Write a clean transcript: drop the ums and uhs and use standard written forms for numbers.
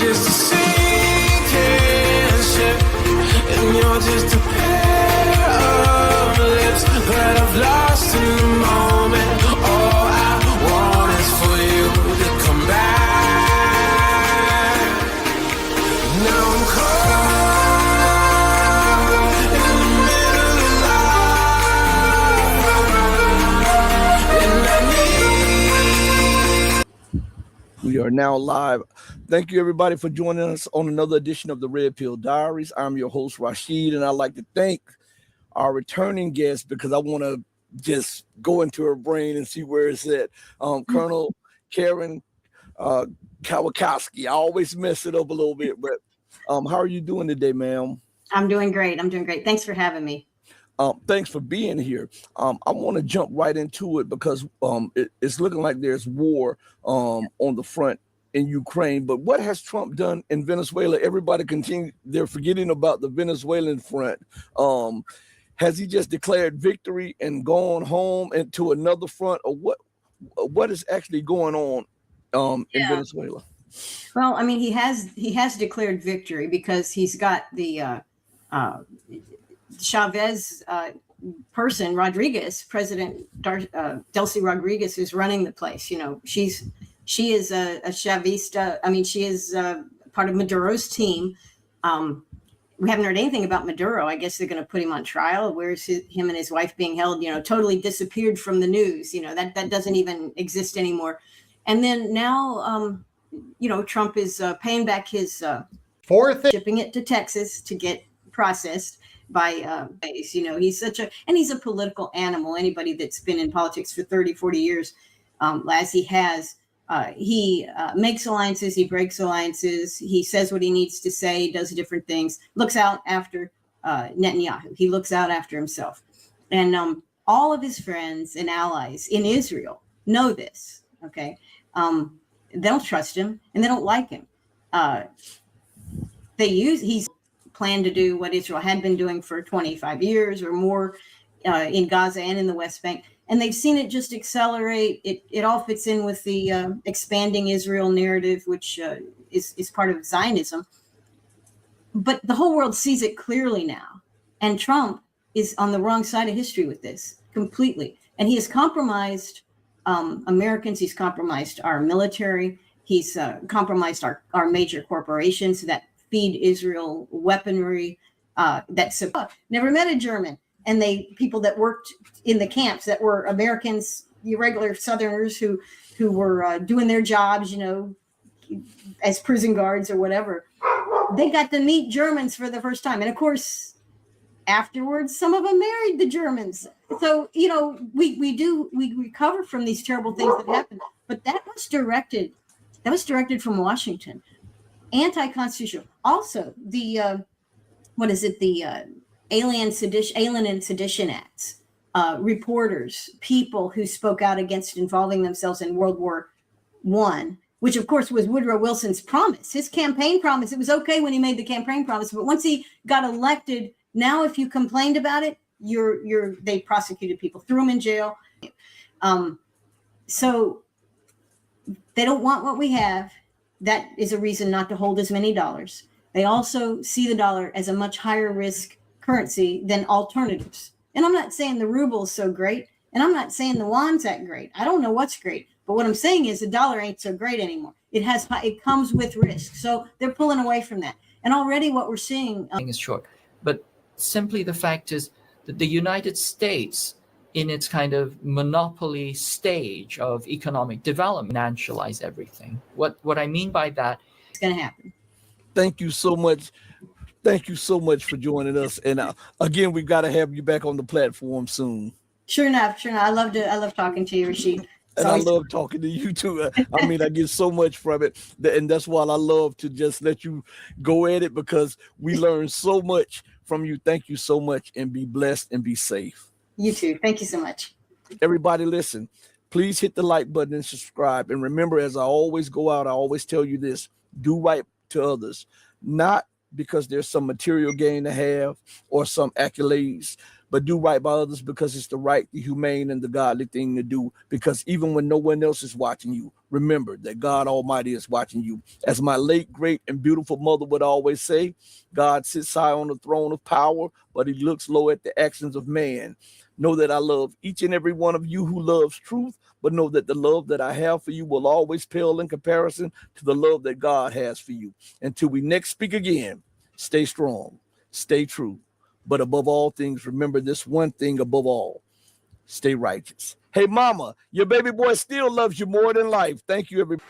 just a sinking ship, and you're just a pair of lips that I've lost in the moment. All I want is for you to come back. Now I'm caught in the middle of life, and I need. We are now live. Thank you, everybody, for joining us on another edition of the Red Pill Diaries. I'm your host, Rashid, and I'd like to thank our returning guest because I want to just go into her brain and see where it's at. Colonel Karen Kwiakowski. I always mess it up a little bit, but how are you doing today, ma'am? I'm doing great. Thanks for having me. Thanks for being here. I want to jump right into it because it's looking like there's war on the front in Ukraine. But what has Trump done in Venezuela? Everybody they're forgetting about the Venezuelan front. Has he just declared victory and gone home and to another front, or what is actually going on in Venezuela? Well, I mean, he has declared victory because he's got the Chavez person, Rodriguez, President Delcy Rodriguez, who's running the place. You know, she is a Chavista. I mean, she is part of Maduro's team. We haven't heard anything about Maduro. I guess they're going to put him on trial. Where's him and his wife being held? You know, totally disappeared from the news. You know, that doesn't even exist anymore. And then now, you know, Trump is paying back his shipping it to Texas to get processed by you know, he's a political animal. Anybody that's been in politics for 30, 40 years, as he has, he makes alliances, he breaks alliances, he says what he needs to say, does different things, looks out after Netanyahu. He looks out after himself. And all of his friends and allies in Israel know this, okay? They don't trust him and they don't like him. He's planned to do what Israel had been doing for 25 years or more in Gaza and in the West Bank. And they've seen it just accelerate. It all fits in with the expanding Israel narrative, which is part of Zionism. But the whole world sees it clearly now. And Trump is on the wrong side of history with this completely. And he has compromised Americans. He's compromised our military. He's compromised our major corporations that feed Israel weaponry. Never met a German. And people that worked in the camps that were Americans, irregular Southerners who were doing their jobs, you know, as prison guards or whatever. They got to meet Germans for the first time. And of course, afterwards, some of them married the Germans. So, you know, we recover from these terrible things that happened. But that was directed from Washington. Anti-constitutional. Also, the Alien and Sedition Acts, reporters, people who spoke out against involving themselves in World War I, which of course was Woodrow Wilson's promise, his campaign promise. It was okay when he made the campaign promise, but once he got elected, now if you complained about it, they prosecuted people, threw them in jail. So they don't want what we have. That is a reason not to hold as many dollars. They also see the dollar as a much higher risk currency than alternatives. And I'm not saying the ruble is so great, and I'm not saying the yuan's that great. I don't know what's great, but what I'm saying is the dollar ain't so great anymore. It comes with risk. So they're pulling away from that. And already what we're seeing is short. But simply the fact is that the United States, in its kind of monopoly stage of economic development, financialize everything. What I mean by that, it's going to happen. Thank you so much. Thank you so much for joining us. And again, we've got to have you back on the platform soon. Sure enough. I love talking to you, Rashid. And I love talking to you too. I mean, I get so much from it. And that's why I love to just let you go at it, because we learn so much from you. Thank you so much, and be blessed and be safe. You too. Thank you so much. Everybody listen, please hit the like button and subscribe. And remember, as I always go out, I always tell you this: do right to others, not because there's some material gain to have or some accolades, but do right by others because it's the right, the humane, and the godly thing to do. Because even when no one else is watching you, remember that God Almighty is watching you. As my late, great, and beautiful mother would always say, God sits high on the throne of power, but he looks low at the actions of man. Know that I love each and every one of you who loves truth, but know that the love that I have for you will always pale in comparison to the love that God has for you. Until we next speak again, stay strong, stay true, but above all things, remember this one thing above all: stay righteous. Hey, mama, your baby boy still loves you more than life. Thank you, everybody.